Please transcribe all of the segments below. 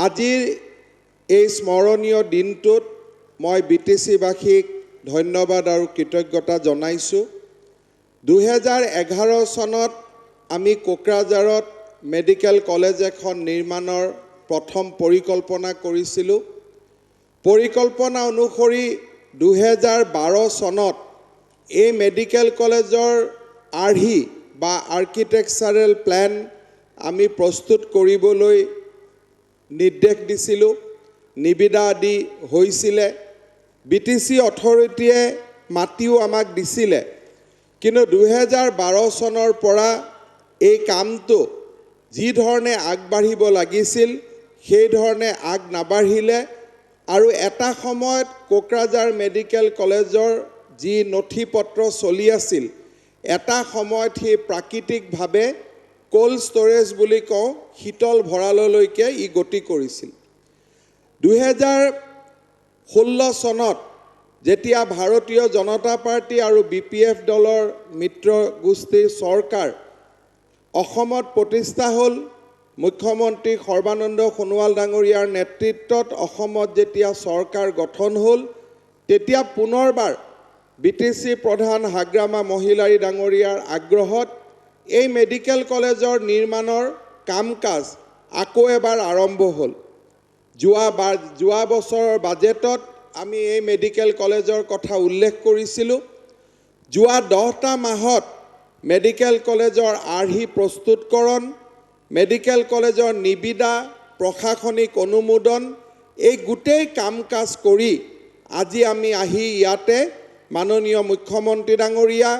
আজিৰ এই স্মৰণীয় দিনটোত মই বিটিচিবাসীক ধন্যবাদ আৰু কৃতজ্ঞতা জনাইছোঁ। 2011 চনত আমি কোকৰাঝাৰত মেডিকেল কলেজ এখন নিৰ্মাণৰ প্ৰথম পৰিকল্পনা কৰিছিলোঁ। পৰিকল্পনা অনুসৰি 2012 চনত এই মেডিকেল কলেজৰ আৰ্হি বা আৰ্কিটেকচাৰেল প্লেন আমি প্ৰস্তুত কৰিবলৈ নিৰ্দেশ দিছিলোঁ। নিবিদা আদি হৈছিলে। বিটিচি অথৰিটিয়ে মাটিও আমাক দিছিলে। কিন্তু 2012 চনৰ পৰা এই কামটো যি ধৰণে আগবাঢ়িব লাগিছিল সেই ধৰণে আগ নাবাঢ়িলে আৰু এটা সময়ত কোকৰাঝাৰ মেডিকেল কলেজৰ যি নথি পত্ৰ চলি আছিল এটা সময়ত সেই প্ৰাকৃতিকভাৱে কোল্ড ষ্টৰেজ বুলি কওঁ শীতল ভঁৰাললৈকে ই গতি কৰিছিল। 2016 চনত যেতিয়া ভাৰতীয় জনতা পাৰ্টি আৰু BPF দলৰ মিত্ৰ গোষ্ঠীৰ চৰকাৰ অসমত প্ৰতিষ্ঠা হ'ল, মুখ্যমন্ত্ৰী সৰ্বানন্দ সোণোৱাল ডাঙৰীয়াৰ নেতৃত্বত অসমত যেতিয়া চৰকাৰ গঠন হ'ল, তেতিয়া পুনৰবাৰ বিটিচি প্ৰধান হাগ্ৰামা মহিলাৰী ডাঙৰীয়াৰ আগ্ৰহত এই মেডিকেল কলেজৰ নিৰ্মাণৰ কাম কাজ আকৌ এবাৰ আৰম্ভ হ'ল। যোৱা বছৰৰ বাজেটত আমি এই মেডিকেল কলেজৰ কথা উল্লেখ কৰিছিলোঁ। যোৱা 10টা মাহত মেডিকেল কলেজৰ আৰ্হি প্ৰস্তুতকৰণ, মেডিকেল কলেজৰ নিবিদা, প্ৰশাসনিক অনুমোদন এই গোটেই কাম কাজ কৰি আজি আমি আহি ইয়াতে মাননীয় মুখ্যমন্ত্ৰী ডাঙৰীয়া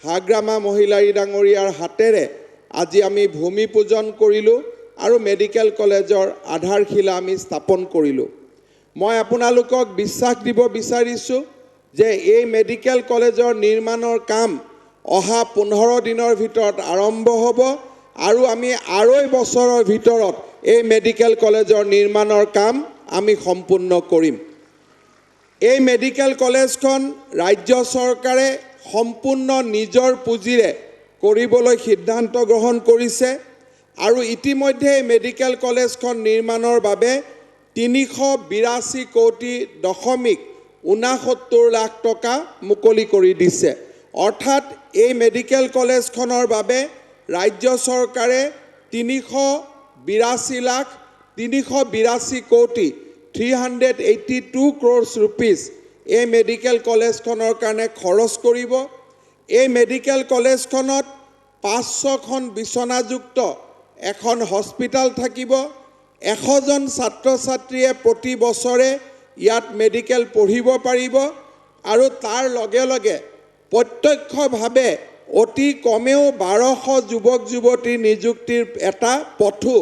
হাগ্ৰামা মহিলাৰী ডাঙৰীয়াৰ হাতেৰে আজি আমি ভূমি পূজন কৰিলোঁ আৰু মেডিকেল কলেজৰ আধাৰশিলা আমি স্থাপন কৰিলোঁ। মই আপোনালোকক বিশ্বাস দিব বিচাৰিছোঁ যে এই মেডিকেল কলেজৰ নিৰ্মাণৰ কাম অহা 15 দিনৰ ভিতৰত আৰম্ভ হ'ব আৰু আমি 2.5 বছৰৰ ভিতৰত এই মেডিকেল কলেজৰ নিৰ্মাণৰ কাম আমি সম্পূৰ্ণ কৰিম। এই মেডিকেল কলেজখন ৰাজ্য চৰকাৰে সম্পূৰ্ণ নিজৰ পুঁজিৰে কৰিবলৈ সিদ্ধান্ত গ্ৰহণ কৰিছে আৰু ইতিমধ্যে মেডিকেল কলেজখন নিৰ্মাণৰ বাবে 382 কোটি 69 লাখ টকা মুকলি কৰি দিছে। অৰ্থাৎ এই মেডিকেল কলেজখনৰ বাবে ৰাজ্য চৰকাৰে 382 কোটি 382 crores rupees এই মেডিকেল কলেজখনৰ কাৰণে খৰচ কৰিব। এই মেডিকেল কলেজখনত 500খন বিচনাযুক্ত এখন হস্পিটাল থাকিব। 100জন ছাত্ৰ ছাত্ৰীয়ে প্ৰতি বছৰে ইয়াত মেডিকেল পঢ়িব পাৰিব আৰু তাৰ লগে লগে প্ৰত্যক্ষভাৱে অতি কমেও 1200 যুৱক যুৱতী নিযুক্তিৰ এটা পথো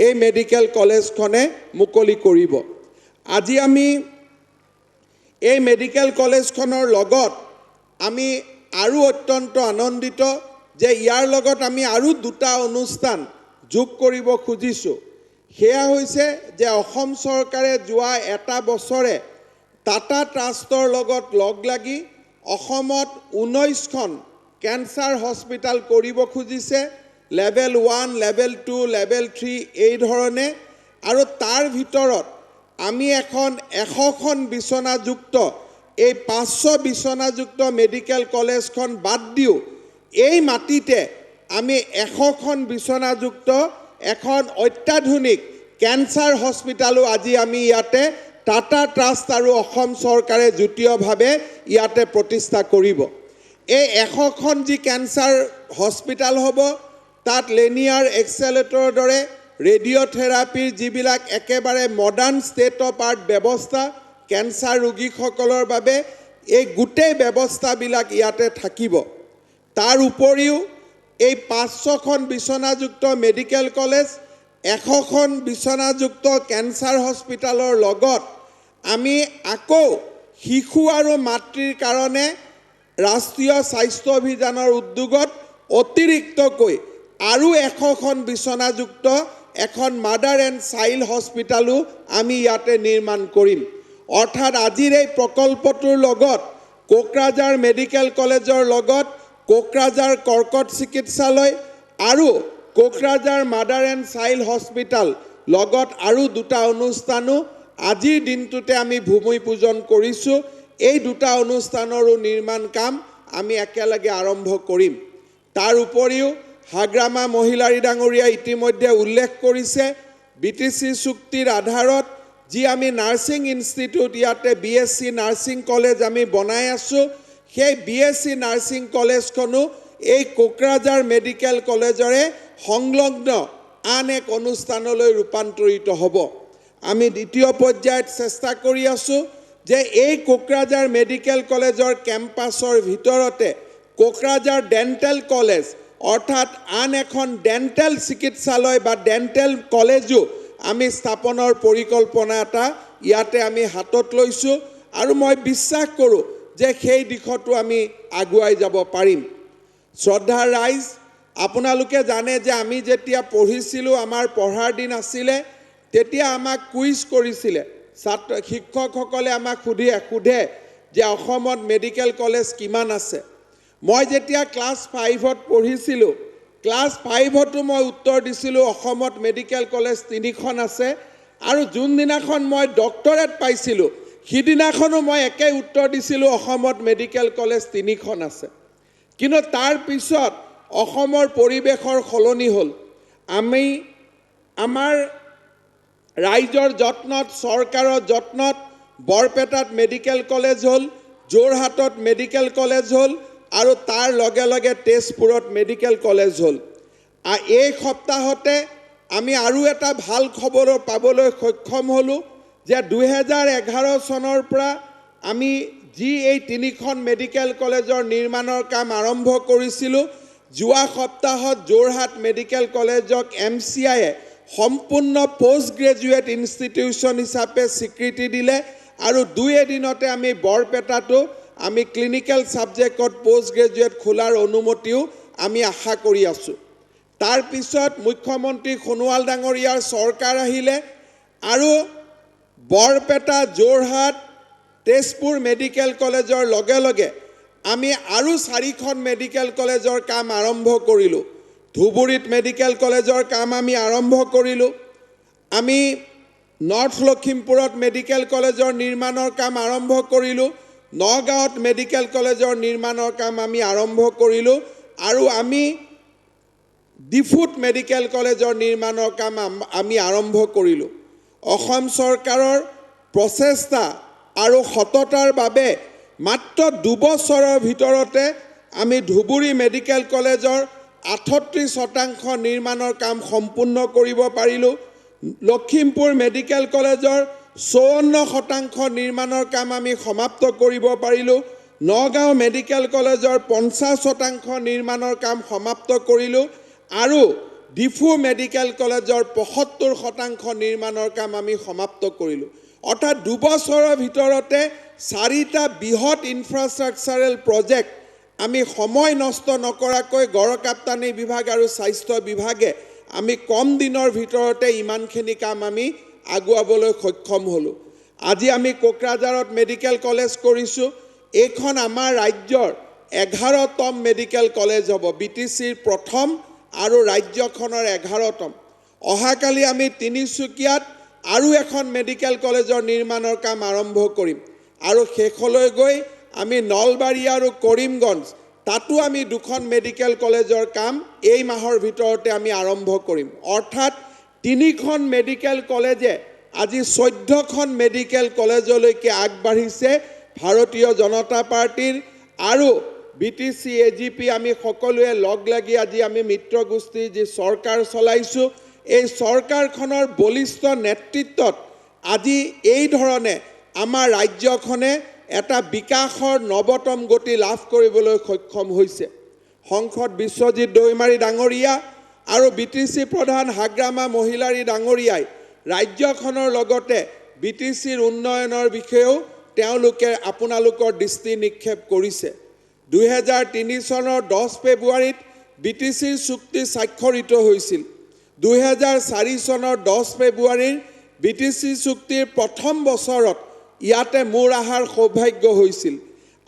এই মেডিকেল কলেজখনে মুকলি কৰিব। আজি আমি এই মেডিকেল কলেজখনৰ লগত আমি আৰু অত্যন্ত আনন্দিত যে ইয়াৰ লগত আমি আৰু 2টা অনুষ্ঠান যোগ কৰিব খুজিছোঁ। সেয়া হৈছে যে অসম চৰকাৰে যোৱা এটা বছৰে টাটা ট্ৰাষ্টৰ লগত লগ লাগি অসমত 19খন কেঞ্চাৰ হস্পিটাল কৰিব খুজিছে, লেভেল 1, লেভেল 2, লেভেল 3 এই ধৰণে। আৰু তাৰ ভিতৰত আমি এখন 100খন বিচনাযুক্ত এই 500 বিচনাযুক্ত মেডিকেল কলেজখন বাদ দিওঁ এই মাটিতে আমি 100খন বিচনাযুক্ত এখন অত্যাধুনিক কেঞ্চাৰ হস্পিটালো আজি আমি ইয়াতে টাটা ট্ৰাষ্ট আৰু অসম চৰকাৰে যুটীয়ভাৱে ইয়াতে প্ৰতিষ্ঠা কৰিব। এই 100খন যি কেঞ্চাৰ হস্পিটাল হ'ব তাত লিনিয়াৰ এক্সেলেটৰৰ দৰে ৰেডিঅ'থেৰাপিৰ যিবিলাক একেবাৰে মডাৰ্ণ ষ্টেট অফ আৰ্ট ব্যৱস্থা কেঞ্চাৰ ৰোগীসকলৰ বাবে এই গোটেই ব্যৱস্থাবিলাক ইয়াতে থাকিব। তাৰ উপৰিও এই 500খন বিচনাযুক্ত মেডিকেল কলেজ 100খন বিচনাযুক্ত কেঞ্চাৰ হস্পিটালৰ লগত আমি আকৌ শিশু আৰু মাতৃৰ কাৰণে ৰাষ্ট্ৰীয় স্বাস্থ্য অভিযানৰ উদ্যোগত অতিৰিক্তকৈ আৰু 100খন বিচনাযুক্ত এখন মাদাৰ এণ্ড চাইল্ড হস্পিটালো আমি ইয়াতে নিৰ্মাণ কৰিম। অৰ্থাৎ আজিৰ এই প্ৰকল্পটোৰ লগত কোকৰাঝাৰ মেডিকেল কলেজৰ লগত কোকৰাঝাৰ কৰ্কট চিকিৎসালয় আৰু Kokrajhar mother and child hospital লগত আৰু দুটা অনুষ্ঠানো আজিৰ দিনটোতে আমি ভূমি পূজন কৰিছোঁ এই দুটা অনুষ্ঠানৰো নিৰ্মাণ কাম আমি একেলগে আৰম্ভ কৰিম তাৰ উপৰিও হাগ্ৰামা মহিলাৰী ডাঙৰীয়া ইতিমধ্যে উল্লেখ কৰিছে বিটিসি চুক্তিৰ আধাৰত যি আমি নাৰ্ছিং ইনষ্টিটিউট ইয়াতে বিএসসি নাৰ্ছিং কলেজ আমি বনাই আছোঁ সেই বিএসসি নাৰ্ছিং কলেজখনো এই কোকৰাঝাৰ মেডিকেল কলেজৰে সংলগ্ন আন এক অনুষ্ঠানলৈ ৰূপান্তৰিত হ'ব আমি দ্বিতীয় পৰ্যায়ত চেষ্টা কৰি আছোঁ যে এই কোকৰাঝাৰ মেডিকেল কলেজৰ কেম্পাছৰ ভিতৰতে কোকৰাঝাৰ ডেণ্টেল কলেজ অৰ্থাৎ আন এখন ডেণ্টেল চিকিৎসালয় বা ডেণ্টেল কলেজো আমি স্থাপনৰ পৰিকল্পনা এটা ইয়াতে আমি হাতত লৈছোঁ আৰু মই বিশ্বাস কৰোঁ যে সেই দিশতো আমি আগুৱাই যাব পাৰিম শ্ৰদ্ধাৰ ৰাইজ আপোনালোকে জানে যে আমি যেতিয়া পঢ়িছিলোঁ আমাৰ পঢ়াৰ দিন আছিলে তেতিয়া আমাক কুইজ কৰিছিলে ছাত্ৰ শিক্ষকসকলে আমাক সোধে যে অসমত মেডিকেল কলেজ কিমান আছে মই যেতিয়া ক্লাছ 5ত পঢ়িছিলোঁ ক্লাছ 5তো মই উত্তৰ দিছিলোঁ অসমত মেডিকেল কলেজ 3খন আছে আৰু যোনদিনাখন মই ডক্টৰেট পাইছিলোঁ সিদিনাখনো মই একে উত্তৰ দিছিলোঁ অসমত মেডিকেল কলেজ 3খন আছে কিন্তু তাৰ পিছত অসমৰ পৰিৱেশৰ সলনি হ'ল আমি আমাৰ ৰাইজৰ যত্নত চৰকাৰৰ যত্নত বৰপেটাত মেডিকেল কলেজ হ'ল যোৰহাটত মেডিকেল কলেজ হ'ল আৰু তাৰ লগে লগে তেজপুৰত মেডিকেল কলেজ হ'ল এই সপ্তাহতে আমি আৰু এটা ভাল খবৰ পাবলৈ সক্ষম হ'লোঁ যে 2011 চনৰ পৰা আমি যি এই 3খন মেডিকেল কলেজৰ নিৰ্মাণৰ কাম আৰম্ভ কৰিছিলোঁ যোৱা সপ্তাহত যোৰহাট মেডিকেল কলেজক MCIয়ে সম্পূৰ্ণ পোষ্ট গ্ৰেজুৱেট ইনষ্টিটিউশ্যন হিচাপে স্বীকৃতি দিলে আৰু 2 এদিনতে আমি বৰপেটাটো আমি ক্লিনিক্যাল সাবজেক্টত পোষ্ট গ্ৰেজুৱেট খোলাৰ অনুমতিও আমি আশা কৰি আছোঁ তাৰ পিছত মুখ্যমন্ত্ৰী সোণোৱাল ডাঙৰীয়াৰ চৰকাৰ আহিলে আৰু বৰপেটা যোৰহাট তেজপুৰ মেডিকেল কলেজৰ লগে লগে আমি আৰু 4খন মেডিকেল কলেজৰ কাম আৰম্ভ কৰিলোঁ ধুবুৰীত মেডিকেল কলেজৰ কাম আমি আৰম্ভ কৰিলোঁ আমি নৰ্থ লখিমপুৰত মেডিকেল কলেজৰ নিৰ্মাণৰ কাম আৰম্ভ কৰিলোঁ নগাঁৱত মেডিকেল কলেজৰ নিৰ্মাণৰ কাম আমি আৰম্ভ কৰিলোঁ আৰু আমি ডিফুত মেডিকেল কলেজৰ নিৰ্মাণৰ কাম আমি আৰম্ভ কৰিলোঁ অসম চৰকাৰৰ প্ৰচেষ্টা আৰু সততাৰ বাবে মাত্ৰ 2 বছৰৰ ভিতৰতে আমি ধুবুৰী মেডিকেল কলেজৰ 38% নিৰ্মাণৰ কাম সম্পূৰ্ণ কৰিব পাৰিলোঁ লখিমপুৰ মেডিকেল কলেজৰ 54% নিৰ্মাণৰ কাম আমি সমাপ্ত কৰিব পাৰিলোঁ নগাঁও মেডিকেল কলেজৰ 50% নিৰ্মাণৰ কাম সমাপ্ত কৰিলোঁ আৰু ডিফু মেডিকেল কলেজৰ 75% নিৰ্মাণৰ কাম আমি সমাপ্ত কৰিলোঁ অৰ্থাৎ 2 বছৰৰ ভিতৰতে 4টা বৃহৎ ইনফ্ৰাষ্ট্ৰাকচাৰেল প্ৰজেক্ট আমি সময় নষ্ট নকৰাকৈ গড়কাপ্তানি বিভাগ আৰু স্বাস্থ্য বিভাগে আমি কম দিনৰ ভিতৰতে ইমানখিনি কাম আমি আগুৱাবলৈ সক্ষম হ'লোঁ আজি আমি কোকৰাঝাৰত মেডিকেল কলেজ কৰিছোঁ এইখন আমাৰ ৰাজ্যৰ 11তম মেডিকেল কলেজ হ'ব বিটিসিৰ প্ৰথম আৰু ৰাজ্যখনৰ 11তম অহাকালি আমি তিনিচুকীয়াত আৰু এখন মেডিকেল কলেজৰ নিৰ্মাণৰ কাম আৰম্ভ কৰিম আৰু শেষলৈ গৈ আমি নলবাৰী আৰু কৰিমগঞ্জ তাতো আমি 2খন মেডিকেল কলেজৰ কাম এই মাহৰ ভিতৰতে আমি আৰম্ভ কৰিম অৰ্থাৎ 3খন মেডিকেল কলেজে আজি 14খন মেডিকেল কলেজলৈকে আগবাঢ়িছে ভাৰতীয় জনতা পাৰ্টিৰ আৰু বিটিসি এজিপি আমি সকলোৱে লগ লাগি আজি আমি মিত্ৰগোষ্ঠী যি চৰকাৰ চলাইছোঁ এই চৰকাৰখনৰ বলিষ্ঠ নেতৃত্বত আজি এই ধৰণে আমাৰ ৰাজ্যখনে এটা বিকাশৰ নৱতম গতি লাভ কৰিবলৈ সক্ষম হৈছে সংসদ বিশ্বজিৎ দৈমাৰী ডাঙৰীয়া আৰু বিটিসি প্ৰধান হাগ্ৰামা মহিলাৰী ডাঙৰীয়াই ৰাজ্যখনৰ লগতে বিটিসিৰ উন্নয়নৰ বিষয়েও তেওঁলোকে আপোনালোকৰ দৃষ্টি নিক্ষেপ কৰিছে 2003 চনৰ 10 ফেব্ৰুৱাৰীত বিটিসিৰ চুক্তি স্বাক্ষৰিত হৈছিল 2004 চনৰ 10 ফেব্ৰুৱাৰীৰ বিটিসি চুক্তিৰ প্ৰথম বছৰত ইয়াতে মোৰ আহাৰ সৌভাগ্য হৈছিল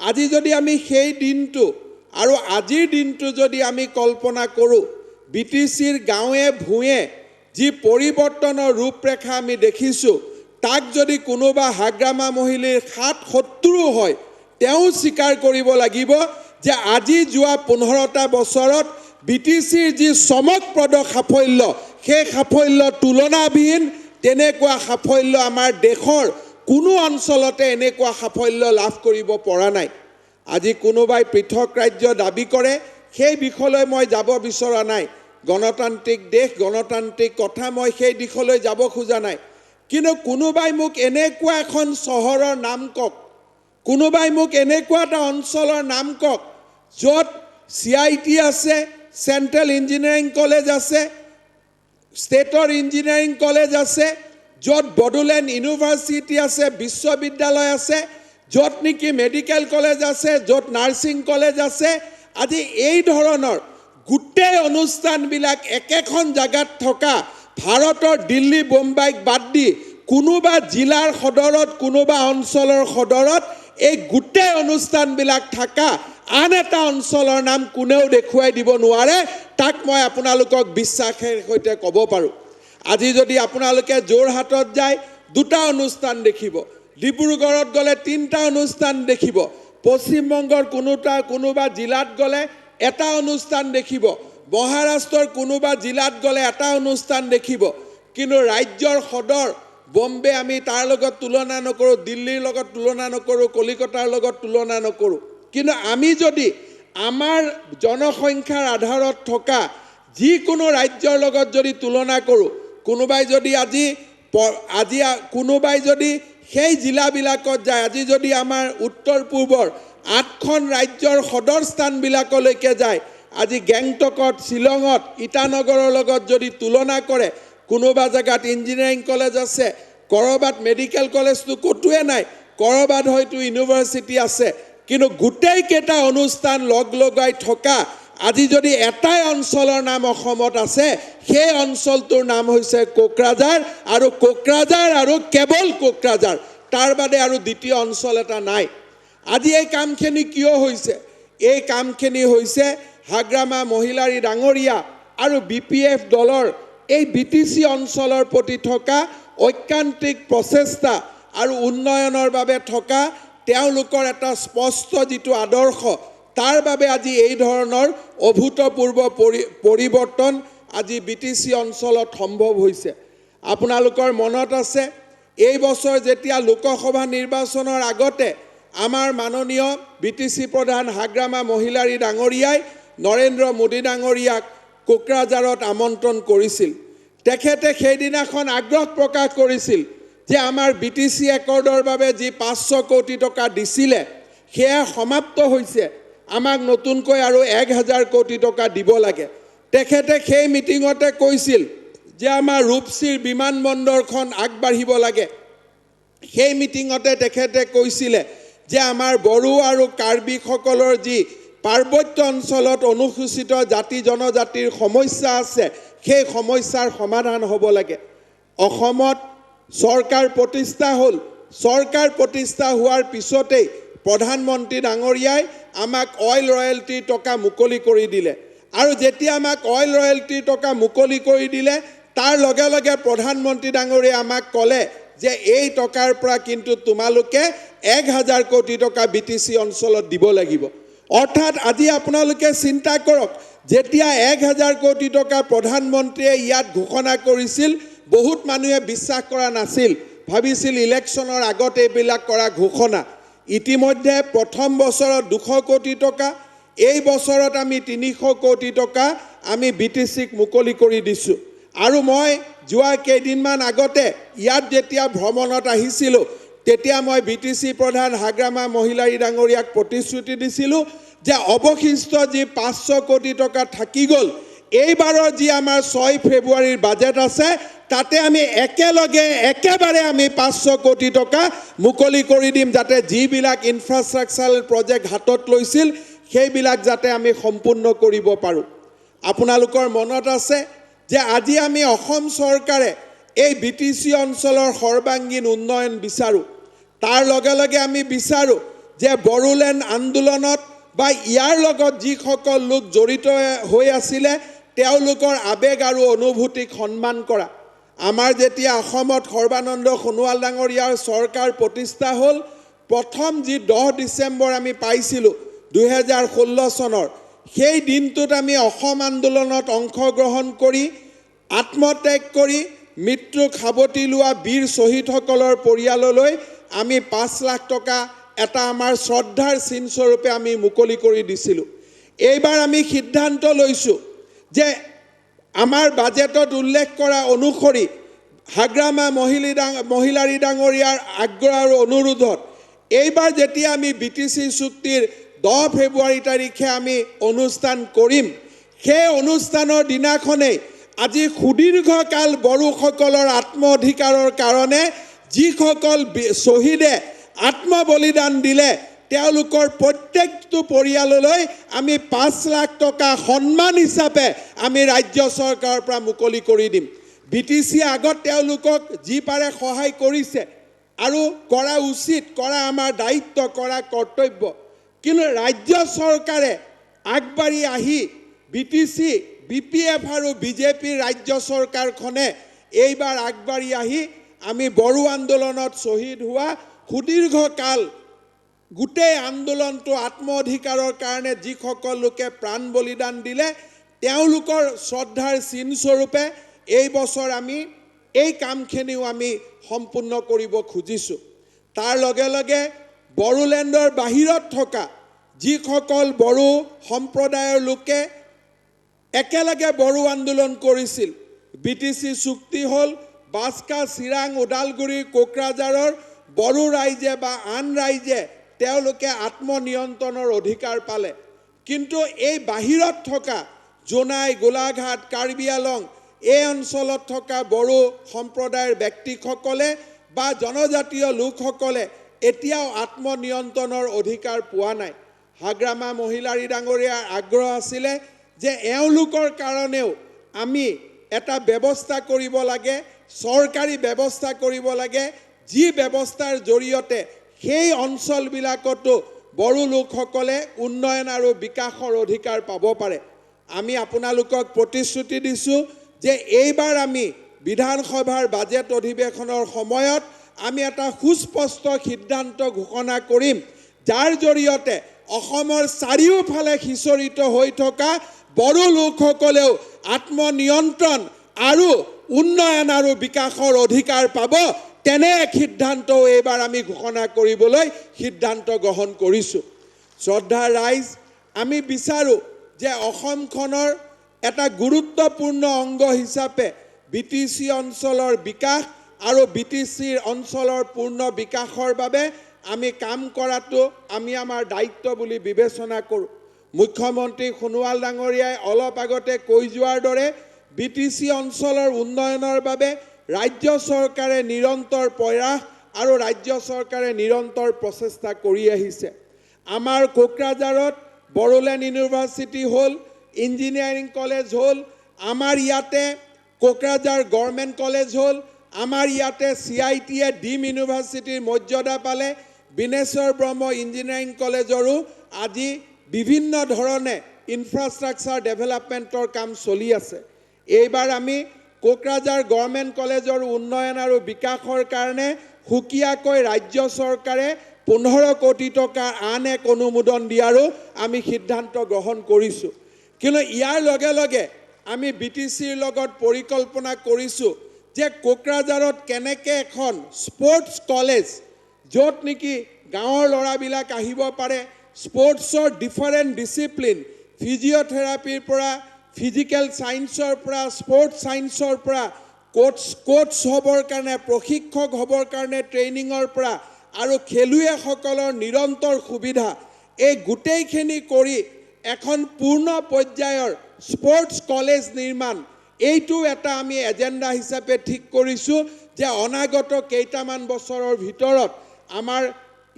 আজি যদি আমি সেই দিনটো আৰু আজিৰ দিনটো যদি আমি কল্পনা কৰোঁ বিটিসিৰ গাঁৱে ভূঞে যি পৰিৱৰ্তনৰ ৰূপৰেখা আমি দেখিছোঁ তাক যদি কোনোবা হাগ্ৰামা মহিলাৰ হাত শত্ৰু হয় তেওঁ স্বীকাৰ কৰিব লাগিব যে আজি যোৱা 15টা বছৰত বিটিচিৰ যি চমকপ্ৰদ সাফল্য সেই সাফল্য তুলনাবিহীন তেনেকুৱা সাফল্য আমাৰ দেশৰ কোনো অঞ্চলতে এনেকুৱা সাফল্য লাভ কৰিব পৰা নাই আজি কোনোবাই পৃথক ৰাজ্য দাবী কৰে সেই বিষয়লৈ মই যাব বিচৰা নাই গণতান্ত্ৰিক দেশ গণতান্ত্ৰিক কথা মই সেই দিশলৈ যাব খোজা নাই কিন্তু কোনোবাই মোক এনেকুৱা এখন চহৰৰ নাম কওক কোনোবাই মোক এনেকুৱা এটা অঞ্চলৰ নাম কওক য'ত CIT আছে চেণ্ট্ৰেল ইঞ্জিনিয়াৰিং কলেজ আছে ষ্টেটৰ ইঞ্জিনিয়াৰিং কলেজ আছে য'ত বড়োলেণ্ড ইউনিভাৰ্চিটি আছে বিশ্ববিদ্যালয় আছে য'ত নেকি মেডিকেল কলেজ আছে য'ত নাৰ্ছিং কলেজ আছে আজি এই ধৰণৰ গোটেই অনুষ্ঠানবিলাক একেখন জাগাত থকা ভাৰতৰ দিল্লী বোম্বাইক বাদ দি কোনোবা জিলাৰ সদৰত কোনোবা অঞ্চলৰ সদৰত এই গোটেই অনুষ্ঠানবিলাক থকা আন এটা অঞ্চলৰ নাম কোনেও দেখুৱাই দিব নোৱাৰে তাক মই আপোনালোকক বিশ্বাসেৰ সৈতে ক'ব পাৰোঁ আজি যদি আপোনালোকে যোৰহাটত যায় দুটা অনুষ্ঠান দেখিব ডিব্ৰুগড়ত গ'লে তিনিটা অনুষ্ঠান দেখিব পশ্চিমবংগৰ কোনোবা জিলাত গ'লে এটা অনুষ্ঠান দেখিব মহাৰাষ্ট্ৰৰ কোনোবা জিলাত গ'লে এটা অনুষ্ঠান দেখিব কিন্তু ৰাজ্যৰ সদৰ বম্বে আমি তাৰ লগত তুলনা নকৰোঁ দিল্লীৰ লগত তুলনা নকৰোঁ কলিকতাৰ লগত তুলনা নকৰোঁ কিন্তু আমি যদি আমাৰ জনসংখ্যাৰ আধাৰত থকা যিকোনো ৰাজ্যৰ লগত যদি তুলনা কৰোঁ কোনোবাই যদি সেই জিলাবিলাকত যায় আজি যদি আমাৰ উত্তৰ পূৰ্বৰ 8খন ৰাজ্যৰ সদৰ স্থানবিলাকলৈকে যায় আজি গেংটকত শ্বিলঙত ইটানগৰৰ লগত যদি তুলনা কৰে কোনোবা জায়গাত ইঞ্জিনিয়াৰিং কলেজ আছে কৰবাত মেডিকেল কলেজটো কতোৱে নাই কৰবাত হয়তো ইউনিভাৰ্চিটি আছে কিন্তু গোটেই কেইটা অনুষ্ঠান লগাই থকা আজি যদি এটাই অঞ্চলৰ নাম অসমত আছে সেই অঞ্চলটোৰ নাম হৈছে কোকৰাঝাৰ আৰু কেৱল কোকৰাঝাৰ তাৰ বাদে আৰু দ্বিতীয় অঞ্চল এটা নাই আজি এই কামখিনি কিয় হৈছে এই কামখিনি হৈছে হাগ্ৰামা মহিলাৰী ডাঙৰীয়া আৰু BPF দলৰ এই BTC অঞ্চলৰ প্ৰতি থকা ঐকান্তিক প্ৰচেষ্টা আৰু উন্নয়নৰ বাবে থকা তেওঁলোকৰ এটা স্পষ্ট যিটো আদৰ্শ তাৰ বাবে আজি এই ধৰণৰ অভূতপূৰ্ব পৰিৱৰ্তন আজি BTC অঞ্চলত সম্ভৱ হৈছে আপোনালোকৰ মনত আছে এই বছৰ যেতিয়া লোকসভা নিৰ্বাচনৰ আগতে আমাৰ মাননীয় BTC প্ৰধান হাগ্ৰামা মহিলাৰী ডাঙৰীয়াই নৰেন্দ্ৰ মোদী ডাঙৰীয়াক কোকৰাঝাৰত আমন্ত্ৰণ কৰিছিল তেখেতে সেইদিনাখন আগ্ৰহ প্ৰকাশ কৰিছিল যে আমাৰ BTC একৰ্ডৰ বাবে যি 500 কোটি টকা দিছিলে সেয়া সমাপ্ত হৈছে আমাক নতুনকৈ আৰু 1000 কোটি টকা দিব লাগে তেখেতে সেই মিটিঙতে কৈছিল যে আমাৰ ৰূপসীৰ বিমানবন্দৰখন আগবাঢ়িব লাগে সেই মিটিঙতে তেখেতে কৈছিলে যে আমাৰ বড়ো আৰু কাৰ্বিসকলৰ যি পাৰ্বত্য অঞ্চলত অনুসূচিত জাতি জনজাতিৰ সমস্যা আছে সেই সমস্যাৰ সমাধান হ'ব লাগে অসমত চৰকাৰ প্ৰতিষ্ঠা হ'ল চৰকাৰ প্ৰতিষ্ঠা হোৱাৰ পিছতেই প্ৰধানমন্ত্ৰী ডাঙৰীয়াই আমাক অইল ৰয়েলটিৰ টকা মুকলি কৰি দিলে আৰু যেতিয়া আমাক অইল ৰয়েলটিৰ টকা মুকলি কৰি দিলে তাৰ লগে লগে প্ৰধানমন্ত্ৰী ডাঙৰীয়াই আমাক ক'লে যে এই টকাৰ পৰা কিন্তু তোমালোকে 1000 কোটি টকা BTC অঞ্চলত দিব লাগিব অৰ্থাৎ আজি আপোনালোকে চিন্তা কৰক যেতিয়া 1000 কোটি টকা প্ৰধানমন্ত্ৰীয়ে ইয়াত ঘোষণা কৰিছিল বহুত মানুহে বিশ্বাস কৰা নাছিল ভাবিছিল ইলেকশ্যনৰ আগতে এইবিলাক কৰা ঘোষণা ইতিমধ্যে প্ৰথম বছৰত 200 কোটি টকা এই বছৰত আমি 300 কোটি টকা আমি BTCক মুকলি কৰি দিছোঁ আৰু মই যোৱা কেইদিনমান আগতে ইয়াত যেতিয়া ভ্ৰমণত আহিছিলোঁ তেতিয়া মই BTC প্ৰধান হাগ্ৰামা মহিলাৰী ডাঙৰীয়াক প্ৰতিশ্ৰুতি দিছিলোঁ যে অৱশিষ্ট যি 500 কোটি টকা থাকি গ'ল এইবাৰৰ যি আমাৰ 6 ফেব্ৰুৱাৰীৰ বাজেট আছে তাতে আমি একেবাৰে আমি 500 কোটি টকা মুকলি কৰি দিম যাতে যিবিলাক ইনফ্ৰাষ্ট্ৰাকচাৰাল প্ৰজেক্ট হাতত লৈছিল সেইবিলাক যাতে আমি সম্পূৰ্ণ কৰিব পাৰোঁ আপোনালোকৰ মনত আছে যে আজি আমি অসম চৰকাৰে এই BTC অঞ্চলৰ সৰ্বাংগীন উন্নয়ন বিচাৰোঁ তাৰ লগে লগে আমি বিচাৰোঁ যে বড়োলেণ্ড আন্দোলনত বা ইয়াৰ লগত যিসকল লোক জড়িত হৈ আছিলে তেওঁলোকৰ আবেগ আৰু অনুভূতিক সন্মান কৰা আমাৰ যেতিয়া অসমত সৰ্বানন্দ সোণোৱাল ডাঙৰীয়াৰ চৰকাৰ প্ৰতিষ্ঠা হ'ল প্ৰথম যি 10 ডিচেম্বৰ আমি পাইছিলোঁ 2016 চনৰ সেই দিনটোত আমি অসম আন্দোলনত অংশগ্ৰহণ কৰি আত্মত্যাগ কৰি মৃত্যুক সাৱটি লোৱা বীৰ শ্বহীদসকলৰ পৰিয়াললৈ আমি 5 লাখ টকা এটা আমাৰ শ্ৰদ্ধাৰ চিনস্বৰূপে আমি মুকলি কৰি দিছিলোঁ এইবাৰ আমি সিদ্ধান্ত লৈছোঁ যে আমাৰ বাজেটত উল্লেখ কৰা অনুসৰি হাগ্ৰামা মহিলাৰী ডাঙৰীয়াৰ আগ্ৰহ আৰু অনুৰোধত এইবাৰ যেতিয়া আমি বিটিচি চুক্তিৰ 10 ফেব্ৰুৱাৰী তাৰিখে আমি অনুষ্ঠান কৰিম সেই অনুষ্ঠানৰ দিনাখনেই আজি সুদীৰ্ঘকাল বড়োসকলৰ আত্ম অধিকাৰৰ কাৰণে যিসকল শ্বহীদে আত্মবলিদান দিলে তেওঁলোকৰ প্ৰত্যেকটো পৰিয়াললৈ আমি 5 লাখ টকা সন্মান হিচাপে আমি ৰাজ্য চৰকাৰৰ পৰা মুকলি কৰি দিম বিটিচি আগত তেওঁলোকক যি পাৰে সহায় কৰিছে আৰু কৰা উচিত কৰা আমাৰ দায়িত্ব কৰা কৰ্তব্য কিন্তু ৰাজ্য চৰকাৰে আগবাঢ়ি আহি বিটিচি বিপিএফ আৰু বিজেপিৰ ৰাজ্য চৰকাৰখনে এইবাৰ আগবাঢ়ি আহি আমি বড়ো আন্দোলনত শ্বহীদ হোৱা সুদীৰ্ঘকাল গোটেই আন্দোলনটো আত্ম অধিকাৰৰ কাৰণে যিসকল লোকে প্ৰাণ বলিদান দিলে তেওঁলোকৰ শ্ৰদ্ধাৰ চিনস্বৰূপে এই বছৰ আমি এই কামখিনিও আমি সম্পূৰ্ণ কৰিব খুজিছোঁ তাৰ লগে লগে বড়োলেণ্ডৰ বাহিৰত থকা যিসকল বড়ো সম্প্ৰদায়ৰ লোকে একেলগে বড়ো আন্দোলন কৰিছিল বিটিচি চুক্তি হ'ল বাস্কা চিৰাং ওদালগুৰি কোকৰাঝাৰৰ বড়ো ৰাইজে বা আন ৰাইজে তেওঁলোকে আত্মনিয়ন্ত্ৰণৰ অধিকাৰ পালে কিন্তু এই বাহিৰত থকা জোনাই গোলাঘাট কাৰ্বি আলং এই অঞ্চলত থকা বড়ো সম্প্ৰদায়ৰ ব্যক্তিসকলে বা জনজাতীয় লোকসকলে এতিয়াও আত্মনিয়ন্ত্ৰণৰ অধিকাৰ পোৱা নাই হাগ্ৰামা মহিলাৰী ডাঙৰীয়াৰ আগ্ৰহ আছিলে যে এওঁলোকৰ কাৰণেও আমি এটা ব্যৱস্থা কৰিব লাগে চৰকাৰী ব্যৱস্থা কৰিব লাগে যি ব্যৱস্থাৰ জৰিয়তে সেই অঞ্চলবিলাকতো বড়ো লোকসকলে উন্নয়ন আৰু বিকাশৰ অধিকাৰ পাব পাৰে আমি আপোনালোকক প্ৰতিশ্ৰুতি দিছোঁ যে এইবাৰ আমি বিধানসভাৰ বাজেট অধিৱেশনৰ সময়ত আমি এটা সুস্পষ্ট সিদ্ধান্ত ঘোষণা কৰিম যাৰ জৰিয়তে অসমৰ চাৰিওফালে সিঁচৰিত হৈ থকা বড়ো লোকসকলেও আত্মনিয়ন্ত্ৰণ আৰু উন্নয়ন আৰু বিকাশৰ অধিকাৰ পাব তেনে এক সিদ্ধান্ত এইবাৰ আমি ঘোষণা কৰিবলৈ সিদ্ধান্ত গ্ৰহণ কৰিছোঁ শ্ৰদ্ধাৰ ৰাইজ আমি বিচাৰোঁ যে অসমখনৰ এটা গুৰুত্বপূৰ্ণ অংগ হিচাপে বিটিচি অঞ্চলৰ বিকাশ আৰু বিটিচিৰ অঞ্চলৰ পূৰ্ণ বিকাশৰ বাবে আমি কাম কৰাটো আমি আমাৰ দায়িত্ব বুলি বিবেচনা কৰোঁ মুখ্যমন্ত্ৰী সোণোৱাল ডাঙৰীয়াই অলপ আগতে কৈ যোৱাৰ দৰে বিটিচি অঞ্চলৰ উন্নয়নৰ বাবে ৰাজ্য চৰকাৰে নিৰন্তৰ প্ৰয়াস আৰু ৰাজ্য চৰকাৰে নিৰন্তৰ প্ৰচেষ্টা কৰি আহিছে আমাৰ কোকৰাঝাৰত বড়োলেণ্ড ইউনিভাৰ্চিটি হ'ল ইঞ্জিনিয়াৰিং কলেজ হ'ল আমাৰ ইয়াতে কোকৰাঝাৰ গভৰ্ণমেণ্ট কলেজ হ'ল আমাৰ ইয়াতে CITয়ে ডিম ইউনিভাৰ্চিটিৰ মৰ্যাদা পালে বিনেশ্বৰ ব্ৰহ্ম ইঞ্জিনিয়াৰিং কলেজৰো আজি বিভিন্ন ধৰণে ইনফ্ৰাষ্ট্ৰাকচাৰ ডেভেলপমেণ্টৰ কাম চলি আছে এইবাৰ আমি কোকৰাঝাৰ গভৰ্ণমেণ্ট কলেজৰ উন্নয়ন আৰু বিকাশৰ কাৰণে সুকীয়াকৈ ৰাজ্য চৰকাৰে 15 কোটি টকা আন এক অনুমোদন দিয়াৰো আমি সিদ্ধান্ত গ্ৰহণ কৰিছোঁ কিন্তু ইয়াৰ লগে লগে আমি বিটিচিৰ লগত পৰিকল্পনা কৰিছোঁ যে কোকৰাঝাৰত কেনেকৈ এখন স্পৰ্টছ কলেজ য'ত নেকি গাঁৱৰ ল'ৰাবিলাক আহিব পাৰে স্পৰ্টছৰ ডিফাৰেণ্ট ডিচিপ্লিন ফিজিঅ'থেৰাপিৰ পৰা ফিজিকেল সায়েন্সৰ পৰা স্পৰ্টছ সায়েন্সৰ পৰা কোচ হ'বৰ কাৰণে প্ৰশিক্ষক হ'বৰ কাৰণে ট্ৰেইনিঙৰ পৰা আৰু খেলুৱৈসকলৰ নিৰন্তৰ সুবিধা এই গোটেইখিনি কৰি এখন পূৰ্ণ পৰ্যায়ৰ স্পৰ্টছ কলেজ নিৰ্মাণ এইটো এটা আমি এজেণ্ডা হিচাপে ঠিক কৰিছোঁ যে অনাগত কেইটামান বছৰৰ ভিতৰত আমাৰ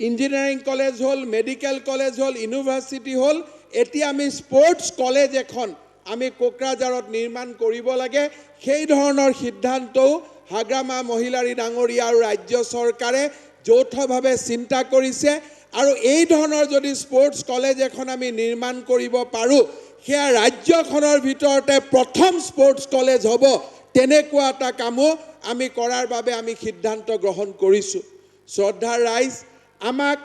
ইঞ্জিনিয়াৰিং কলেজ হ'ল মেডিকেল কলেজ হ'ল ইউনিভাৰ্চিটি হ'ল এতিয়া আমি স্পৰ্টছ কলেজ এখন আমি কোকৰাঝাৰত নিৰ্মাণ কৰিব লাগে সেই ধৰণৰ সিদ্ধান্তও হাগ্ৰামা মহিলাৰী ডাঙৰীয়া আৰু ৰাজ্য চৰকাৰে যৌথভাৱে চিন্তা কৰিছে আৰু এই ধৰণৰ যদি স্পৰ্টছ কলেজ এখন আমি নিৰ্মাণ কৰিব পাৰোঁ সেয়া ৰাজ্যখনৰ ভিতৰতে প্ৰথম স্পৰ্টছ কলেজ হ'ব তেনেকুৱা এটা কামো আমি কৰাৰ বাবে আমি সিদ্ধান্ত গ্ৰহণ কৰিছোঁ শ্ৰদ্ধাৰ ৰাইজ আমাক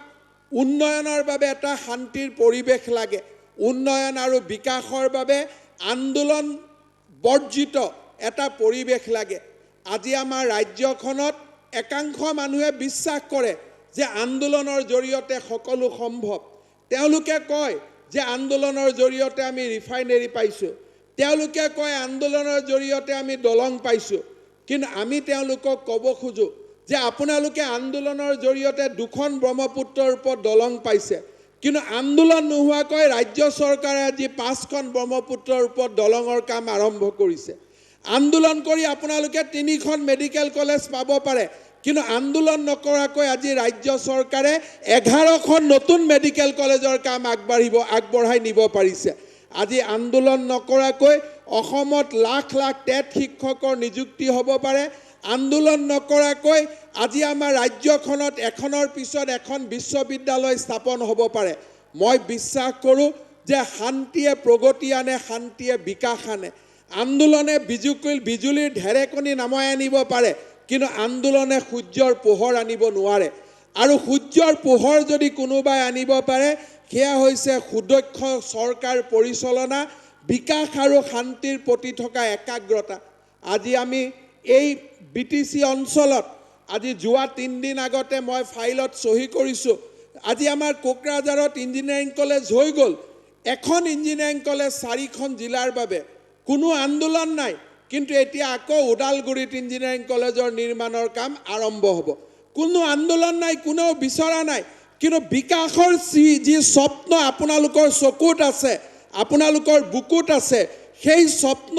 উন্নয়নৰ বাবে এটা শান্তিৰ পৰিৱেশ লাগে উন্নয়ন আৰু বিকাশৰ বাবে আন্দোলন বৰ্জিত এটা পৰিৱেশ লাগে আজি আমাৰ ৰাজ্যখনত একাংশ মানুহে বিশ্বাস কৰে যে আন্দোলনৰ জৰিয়তে সকলো সম্ভৱ তেওঁলোকে কয় যে আন্দোলনৰ জৰিয়তে আমি ৰিফাইনাৰী পাইছোঁ তেওঁলোকে কয় আন্দোলনৰ জৰিয়তে আমি দলং পাইছোঁ কিন্তু আমি তেওঁলোকক ক'ব খোজো যে আপোনালোকে আন্দোলনৰ জৰিয়তে দুখন ব্ৰহ্মপুত্ৰৰ ওপৰত দলং পাইছে কিন্তু আন্দোলন নোহোৱাকৈ ৰাজ্য চৰকাৰে আজি 5খন ব্ৰহ্মপুত্ৰৰ ওপৰত দলঙৰ কাম আৰম্ভ কৰিছে আন্দোলন কৰি আপোনালোকে 3খন মেডিকেল কলেজ পাব পাৰে কিন্তু আন্দোলন নকৰাকৈ আজি ৰাজ্য চৰকাৰে 11খন নতুন মেডিকেল কলেজৰ কাম আগবঢ়াই নিব পাৰিছে আজি আন্দোলন নকৰাকৈ অসমত লাখ লাখ টেট শিক্ষকৰ নিযুক্তি হ'ব পাৰে আন্দোলন নকৰাকৈ আজি আমাৰ ৰাজ্যখনত এখনৰ পিছত এখন বিশ্ববিদ্যালয় স্থাপন হ'ব পাৰে মই বিশ্বাস কৰোঁ যে শান্তিয়ে প্ৰগতি আনে শান্তিয়ে বিকাশ আনে আন্দোলনে বিজুলীৰ ঢেৰেকনি নামাই আনিব পাৰে কিন্তু আন্দোলনে সূৰ্যৰ পোহৰ আনিব নোৱাৰে আৰু সূৰ্যৰ পোহৰ যদি কোনোবাই আনিব পাৰে সেয়া হৈছে সুদক্ষ চৰকাৰ পৰিচালনা বিকাশ আৰু শান্তিৰ প্ৰতি থকা একাগ্ৰতা আজি আমি এই বিটিসি অঞ্চলত আজি যোৱা 3 দিন আগতে মই ফাইলত সহি কৰিছোঁ আজি আমাৰ কোকৰাঝাৰত ইঞ্জিনিয়াৰিং কলেজ হৈ গ'ল এখন ইঞ্জিনিয়াৰিং কলেজ 4খন জিলাৰ বাবে কোনো আন্দোলন নাই কিন্তু এতিয়া আকৌ ওদালগুৰিত ইঞ্জিনিয়াৰিং কলেজৰ নিৰ্মাণৰ কাম আৰম্ভ হ'ব কোনো আন্দোলন নাই কোনো বিচৰা নাই কিন্তু বিকাশৰ যি স্বপ্ন আপোনালোকৰ চকুত আছে আপোনালোকৰ বুকুত আছে সেই স্বপ্ন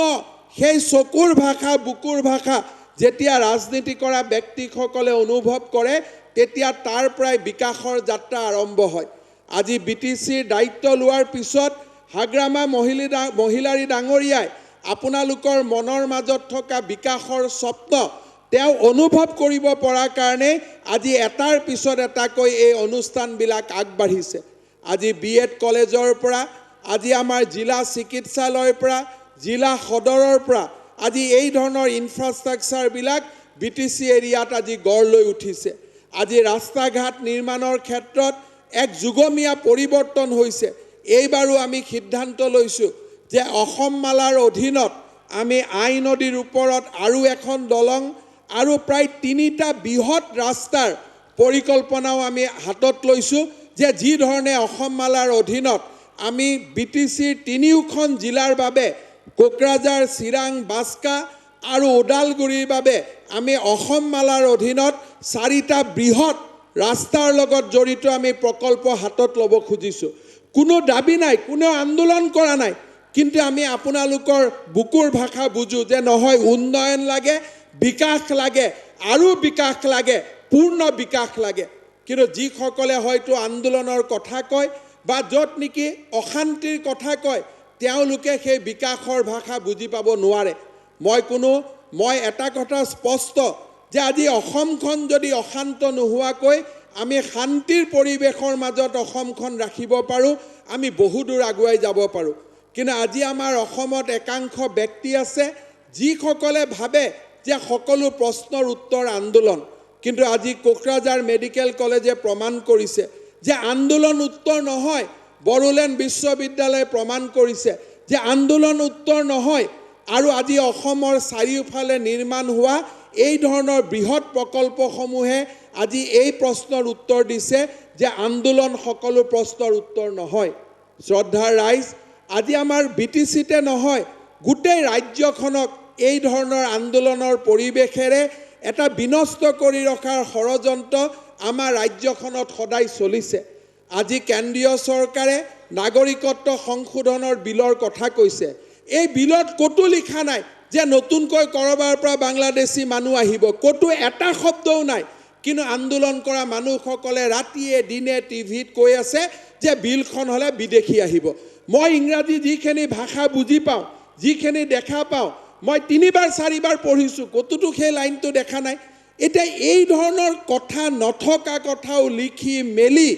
সেই চকুৰ ভাষা বুকুৰ ভাষা যেতিয়া ৰাজনীতি কৰা ব্যক্তিসকলে অনুভৱ কৰে তেতিয়া তাৰ পৰাই বিকাশৰ যাত্ৰা আৰম্ভ হয় আজি বিটিসিৰ দায়িত্ব লোৱাৰ পিছত হাগ্ৰামা মহিলাৰী ডাঙৰীয়াই আপোনালোকৰ মনৰ মাজত থকা বিকাশৰ স্বপ্ন তেওঁ অনুভৱ কৰিব পৰা কাৰণে আজি এটাৰ পিছত এটাকৈ এই অনুষ্ঠানবিলাক আগবাঢ়িছে আজি বিএড কলেজৰ পৰা আজি আমাৰ জিলা চিকিৎসালয়ৰ পৰা জিলা সদৰৰ পৰা আজি এই ধৰণৰ ইনফ্ৰাষ্ট্ৰাকচাৰবিলাক বিটিসি এৰিয়াত আজি গঢ় লৈ উঠিছে আজি ৰাস্তা ঘাট নিৰ্মাণৰ ক্ষেত্ৰত এক যুগমীয়া পৰিৱৰ্তন হৈছে এইবাৰো আমি সিদ্ধান্ত লৈছোঁ যে অসম মালাৰ অধীনত আমি আই নদীৰ ওপৰত আৰু এখন দলং আৰু প্ৰায় 3টা বৃহৎ ৰাস্তাৰ পৰিকল্পনাও আমি হাতত লৈছোঁ যে যি ধৰণে অসম মালাৰ অধীনত আমি বিটিসিৰ 3খন জিলাৰ বাবে কোকৰাঝাৰ চিৰাং বাস্কা আৰু ওদালগুৰিৰ বাবে আমি অসম মালাৰ অধীনত 4টা বৃহৎ ৰাস্তাৰ লগত জড়িত আমি প্ৰকল্প হাতত ল'ব খুজিছোঁ কোনো দাবী নাই কোনো আন্দোলন কৰা নাই কিন্তু আমি আপোনালোকৰ বুকুৰ ভাষা বুজো যে নহয় উন্নয়ন লাগে বিকাশ লাগে আৰু বিকাশ লাগে পূৰ্ণ বিকাশ লাগে কিন্তু যিসকলে হয়তো আন্দোলনৰ কথা কয় বা য'ত নেকি অশান্তিৰ কথা কয় তেওঁলোকে সেই বিকাশৰ ভাষা বুজি পাব নোৱাৰে মই এটা কথা স্পষ্ট যে আজি অসমখন যদি অশান্ত নোহোৱাকৈ আমি শান্তিৰ পৰিৱেশৰ মাজত অসমখন ৰাখিব পাৰোঁ আমি বহু দূৰ আগুৱাই যাব পাৰোঁ কিন্তু আজি আমাৰ অসমত একাংশ ব্যক্তি আছে যিসকলে ভাবে যে সকলো প্ৰশ্নৰ উত্তৰ আন্দোলন কিন্তু আজি কোকৰাঝাৰ মেডিকেল কলেজে প্ৰমাণ কৰিছে যে আন্দোলন উত্তৰ নহয় বড়োলেণ্ড বিশ্ববিদ্যালয়ে প্ৰমাণ কৰিছে যে আন্দোলন উত্তৰ নহয় আৰু আজি অসমৰ চাৰিওফালে নিৰ্মাণ হোৱা এই ধৰণৰ বৃহৎ প্ৰকল্পসমূহে আজি এই প্ৰশ্নৰ উত্তৰ দিছে যে আন্দোলন সকলো প্ৰশ্নৰ উত্তৰ নহয় শ্ৰদ্ধাৰ ৰাইজ আজি আমাৰ বিটিসিতে নহয় গোটেই ৰাজ্যখনক এই ধৰণৰ আন্দোলনৰ পৰিৱেশেৰে এটা বিনষ্ট কৰি ৰখাৰ ষড়যন্ত্ৰ আমাৰ ৰাজ্যখনত সদায় চলিছে আজি কেন্দ্ৰীয় চৰকাৰে নাগৰিকত্ব সংশোধনৰ বিলৰ কথা কৈছে এই বিলত কতো লিখা নাই যে নতুনকৈ কৰবাৰ পৰা বাংলাদেশী মানুহ আহিব কতো এটা শব্দও নাই কিন্তু আন্দোলন কৰা মানুহসকলে ৰাতিয়ে দিনে টিভিত কৈ আছে যে বিলখন হলে বিদেশী আহিব মই ইংৰাজী যিখিনি ভাষা বুজি পাওঁ যিখিনি দেখা পাওঁ মই 3বাৰ 4বাৰ পঢ়িছোঁ কতোতো সেই লাইনটো দেখা নাই এতিয়া এই ধৰণৰ কথা নথকা কথাও লিখি মেলি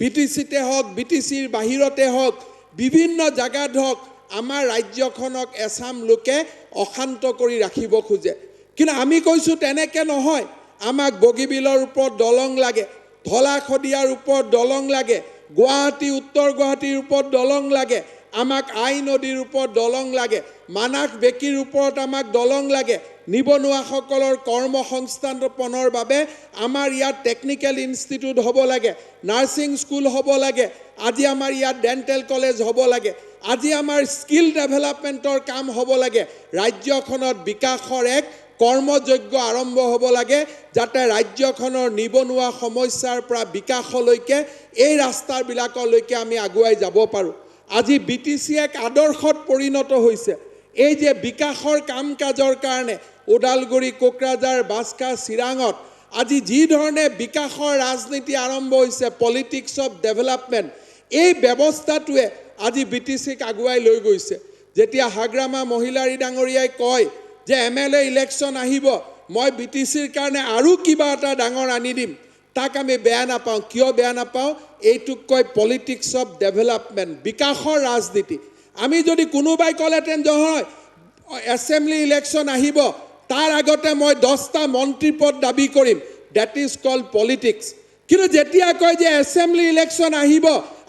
বিটিসিতে হওক বিটিসিৰ বাহিৰতে হওক বিভিন্ন জাগাত হওক আমাৰ ৰাজ্যখনক এছাম লোকে অশান্ত কৰি ৰাখিব খোজে কিন্তু আমি কৈছোঁ তেনেকৈ নহয় আমাক বগীবিলৰ ওপৰত দলং লাগে ধলাশদিয়াৰ ওপৰত দলং লাগে গুৱাহাটী উত্তৰ গুৱাহাটীৰ ওপৰত দলং লাগে আমাক আই নদীৰ ওপৰত দলং লাগে মানাক বেকীৰ ওপৰত আমাক দলং লাগে নিবনুৱাসকলৰ কৰ্মসংস্থাপনৰ বাবে আমাৰ ইয়াত টেকনিক্যাল ইনষ্টিটিউট হ'ব লাগে নাৰ্ছিং স্কুল হ'ব লাগে আজি আমাৰ ইয়াত ডেণ্টেল কলেজ হ'ব লাগে আজি আমাৰ স্কিল ডেভেলপমেণ্টৰ কাম হ'ব লাগে ৰাজ্যখনত বিকাশৰ এক কৰ্মযজ্ঞ আৰম্ভ হ'ব লাগে যাতে ৰাজ্যখনৰ নিবনুৱা সমস্যাৰ পৰা বিকাশলৈকে এই ৰাস্তাবিলাকলৈকে আমি আগুৱাই যাব পাৰোঁ আজি বিটিচি এক আদৰ্শত পৰিণত হৈছে এই যে বিকাশৰ কাম কাজৰ কাৰণে ওদালগুৰি কোকৰাঝাৰ বাস্কা চিৰাঙত আজি যি ধৰণে বিকাশৰ ৰাজনীতি আৰম্ভ হৈছে পলিটিক্স অফ ডেভেলপমেণ্ট এই ব্যৱস্থাটোৱে আজি বিটিচিক আগুৱাই লৈ গৈছে যেতিয়া হাগ্ৰামা মহিলাৰী ডাঙৰীয়াই কয় যে MLA ইলেকশ্যন আহিব মই বিটিচিৰ কাৰণে আৰু কিবা এটা ডাঙৰ আনি দিম তাক আমি বেয়া নাপাওঁ কিয় বেয়া নাপাওঁ এইটোক কয় পলিটিক্স অফ ডেভেলপমেণ্ট বিকাশৰ ৰাজনীতি আমি যদি কোনোবাই ক'লেহেঁতেন নহয় এছেম্বলি ইলেকশ্যন আহিব তাৰ আগতে মই 10টা মন্ত্ৰী পদ দাবী কৰিম ডেট ইজ কল্ড পলিটিক্স কিন্তু যেতিয়া কয় যে এছেম্বলি ইলেকশ্যন আহিব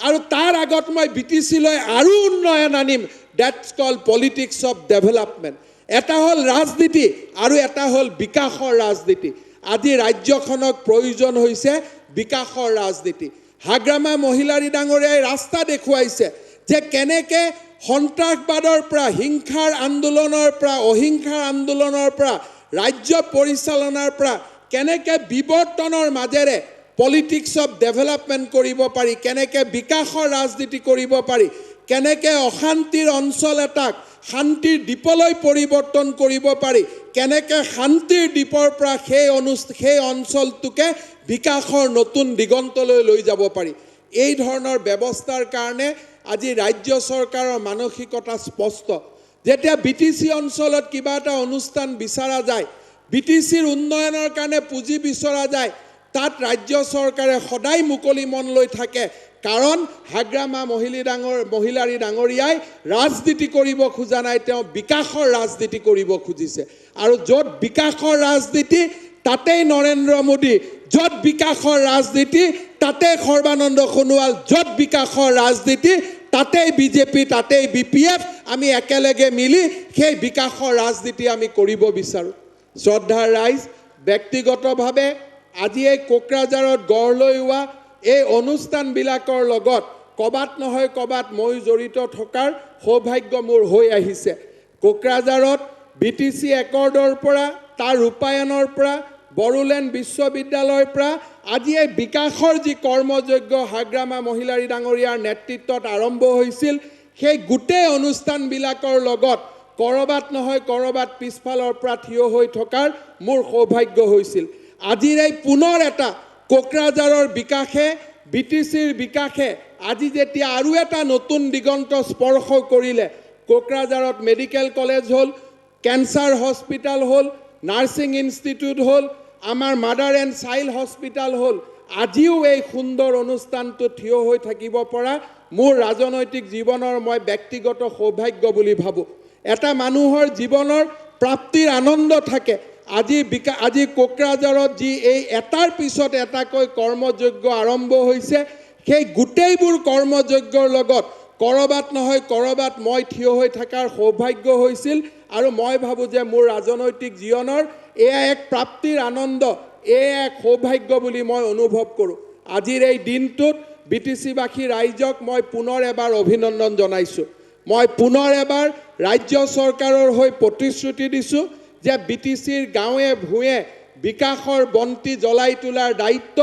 আৰু তাৰ আগত মই বিটিচিলৈ আৰু উন্নয়ন আনিম that's called politics of development এটা হ'ল ৰাজনীতি আৰু এটা হ'ল বিকাশৰ ৰাজনীতি আজি ৰাজ্যখনক প্ৰয়োজন হৈছে বিকাশৰ ৰাজনীতি হাগ্ৰামা মহিলাৰী ডাঙৰীয়াই ৰাস্তা দেখুৱাইছে যে কেনেকৈ সন্ত্ৰাসবাদৰ পৰা হিংসাৰ আন্দোলনৰ পৰা অহিংসাৰ আন্দোলনৰ পৰা ৰাজ্য পৰিচালনাৰ পৰা কেনেকৈ বিৱৰ্তনৰ মাজেৰে পলিটিক্স অফ ডেভেলপমেণ্ট কৰিব পাৰি কেনেকৈ বিকাশৰ ৰাজনীতি কৰিব পাৰি কেনেকৈ অশান্তিৰ অঞ্চল এটাক শান্তিৰ দ্বীপলৈ পৰিৱৰ্তন কৰিব পাৰি কেনেকৈ শান্তিৰ দ্বীপৰ পৰা সেই অঞ্চলটোকে বিকাশৰ নতুন দিগন্তলৈ লৈ যাব পাৰি এই ধৰণৰ ব্যৱস্থাৰ কাৰণে আজি ৰাজ্য চৰকাৰৰ মানসিকতা স্পষ্ট যেতিয়া বিটিচি অঞ্চলত কিবা এটা অনুষ্ঠান বিচৰা যায় বিটিচিৰ উন্নয়নৰ কাৰণে পুঁজি বিচৰা যায় তাত ৰাজ্য চৰকাৰে সদায় মুকলি মন লৈ থাকে কাৰণ হাগ্ৰামা মহিলাৰী ডাঙৰীয়াই ৰাজনীতি কৰিব খোজা নাই তেওঁ বিকাশৰ ৰাজনীতি কৰিব খুজিছে আৰু য'ত বিকাশৰ ৰাজনীতি তাতেই নৰেন্দ্ৰ মোদী য'ত বিকাশৰ ৰাজনীতি তাতে সৰ্বানন্দ সোণোৱাল য'ত বিকাশৰ ৰাজনীতি তাতেই বিজেপি তাতেই BPF আমি একেলগে মিলি সেই বিকাশৰ ৰাজনীতি আমি কৰিব বিচাৰোঁ শ্ৰদ্ধাৰ ৰাইজ ব্যক্তিগতভাৱে আজি এই কোকৰাঝাৰত গঢ় লৈ হোৱা এই অনুষ্ঠানবিলাকৰ লগত ক'বাত নহয় ক'বাত মই জড়িত থকাৰ সৌভাগ্য মোৰ হৈ আহিছে কোকৰাঝাৰত BTC একৰ্ডৰ পৰা তাৰ ৰূপায়ণৰ পৰা বড়োলেণ্ড বিশ্ববিদ্যালয়ৰ পৰা আজি এই বিকাশৰ যি কৰ্মযজ্ঞ হাগ্ৰামা মহিলাৰী ডাঙৰীয়াৰ নেতৃত্বত আৰম্ভ হৈছিল সেই গোটেই অনুষ্ঠানবিলাকৰ লগত কৰবাত নহয় কৰবাত পিছফালৰ পৰা থিয় হৈ থকাৰ মোৰ সৌভাগ্য হৈছিল আজিৰ এই পুনৰ এটা কোকৰাঝাৰৰ বিকাশে BTCৰ বিকাশে আজি যেতিয়া আৰু এটা নতুন দিগন্ত স্পৰ্শ কৰিলে কোকৰাঝাৰত মেডিকেল কলেজ হ'ল কেন্সাৰ হস্পিটাল হ'ল নাৰ্ছিং ইনষ্টিটিউট হ'ল আমাৰ মাদাৰ এণ্ড চাইল্ড হস্পিটাল হ'ল আজিও এই সুন্দৰ অনুষ্ঠানটো থিয় হৈ থাকিব পৰা মোৰ ৰাজনৈতিক জীৱনৰ মই ব্যক্তিগত সৌভাগ্য বুলি ভাবোঁ এটা মানুহৰ জীৱনৰ প্ৰাপ্তিৰ আনন্দ থাকে আজি কোকৰাঝাৰত যি এই এটাৰ পিছত এটাকৈ কৰ্মযজ্ঞ আৰম্ভ হৈছে সেই গোটেইবোৰ কৰ্মযজ্ঞৰ লগত কৰবাত নহয় কৰবাত মই থিয় হৈ থকাৰ সৌভাগ্য হৈছিল আৰু মই ভাবোঁ যে মোৰ ৰাজনৈতিক জীৱনৰ এয়া এক প্ৰাপ্তিৰ আনন্দ এয়া এক সৌভাগ্য বুলি মই অনুভৱ কৰোঁ আজিৰ এই দিনটোত BTCবাসী ৰাইজক মই পুনৰ এবাৰ অভিনন্দন জনাইছোঁ মই পুনৰ এবাৰ ৰাজ্য চৰকাৰৰ হৈ প্ৰতিশ্ৰুতি দিছোঁ যে BTCৰ গাঁৱে ভূঞে বিকাশৰ বন্তি জ্বলাই তোলাৰ দায়িত্ব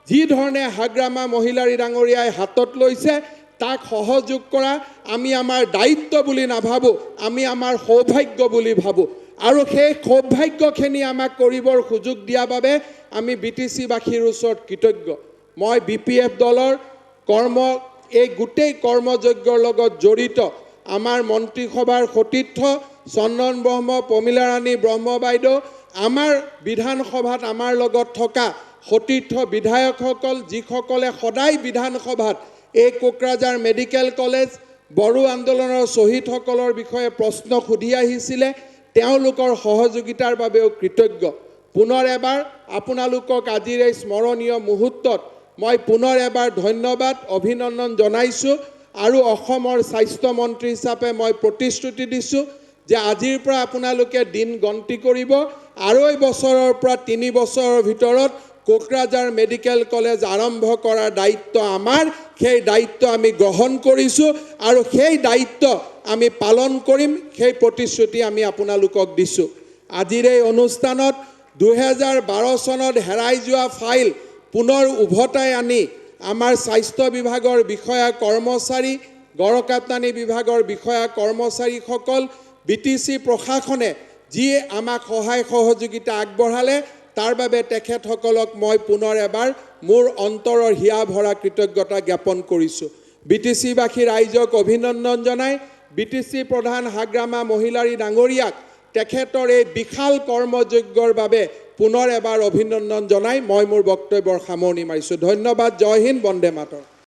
যি ধৰণে হাগ্ৰামা মহিলাৰী ডাঙৰীয়াই হাতত লৈছে তাক সহযোগ কৰা আমি আমাৰ দায়িত্ব বুলি নাভাবোঁ আমি আমাৰ সৌভাগ্য বুলি ভাবোঁ আৰু সেই সৌভাগ্যখিনি আমাক কৰিবৰ সুযোগ দিয়াৰ বাবে আমি BTCবাসীৰ ওচৰত কৃতজ্ঞ মই BPF দলৰ এই গোটেই কৰ্মযজ্ঞৰ লগত জড়িত আমাৰ মন্ত্ৰীসভাৰ সতীৰ্থ চন্দন ব্ৰহ্ম প্ৰমীলা ৰাণী ব্ৰহ্ম বাইদেউ আমাৰ বিধানসভাত আমাৰ লগত থকা সতীৰ্থ বিধায়কসকল যিসকলে সদায় বিধানসভাত এই কোকৰাঝাৰ মেডিকেল কলেজ বড়ো আন্দোলনৰ শ্বহীদসকলৰ বিষয়ে প্ৰশ্ন সুধি আহিছিলে তেওঁলোকৰ সহযোগিতাৰ বাবেও কৃতজ্ঞ পুনৰ এবাৰ আপোনালোকক আজিৰ এই স্মৰণীয় মুহূৰ্তত মই পুনৰ এবাৰ ধন্যবাদ অভিনন্দন জনাইছোঁ আৰু অসমৰ স্বাস্থ্য মন্ত্ৰী হিচাপে মই প্ৰতিশ্ৰুতি দিছোঁ যে আজিৰ পৰা আপোনালোকে দিন গন্তি কৰিব আৰু এই বছৰৰ পৰা 3 বছৰৰ ভিতৰত কোকৰাঝাৰ মেডিকেল কলেজ আৰম্ভ কৰাৰ দায়িত্ব আমাৰ সেই দায়িত্ব আমি গ্ৰহণ কৰিছোঁ আৰু সেই দায়িত্ব আমি পালন কৰিম সেই প্ৰতিশ্ৰুতি আমি আপোনালোকক দিছোঁ আজিৰ এই অনুষ্ঠানত 2012 চনত হেৰাই যোৱা ফাইল পুনৰ উভতাই আনি আমাৰ স্বাস্থ্য বিভাগৰ বিষয়া কৰ্মচাৰী গড়কাপ্তানি বিভাগৰ বিষয়া কৰ্মচাৰীসকল বিটিসি প্ৰশাসনে যি আমাক সহায় সহযোগিতা আগবঢ়ালে তাৰ বাবে তেখেতসকলক মই পুনৰ এবাৰ মোৰ অন্তৰৰ হিয়া ভৰা কৃতজ্ঞতা জ্ঞাপন কৰিছোঁ বিটিসিবাসী ৰাইজক অভিনন্দন জনাই বিটিসি প্ৰধান হাগ্ৰামা মহিলাৰী ডাঙৰীয়াক তেখেতৰ এই বিশাল কৰ্মযজ্ঞৰ বাবে পুনৰ এবাৰ অভিনন্দন জনাই মই মোৰ বক্তব্যৰ সামৰণি মাৰিছোঁ ধন্যবাদ জয় হিন্দ বন্দে মাতৰম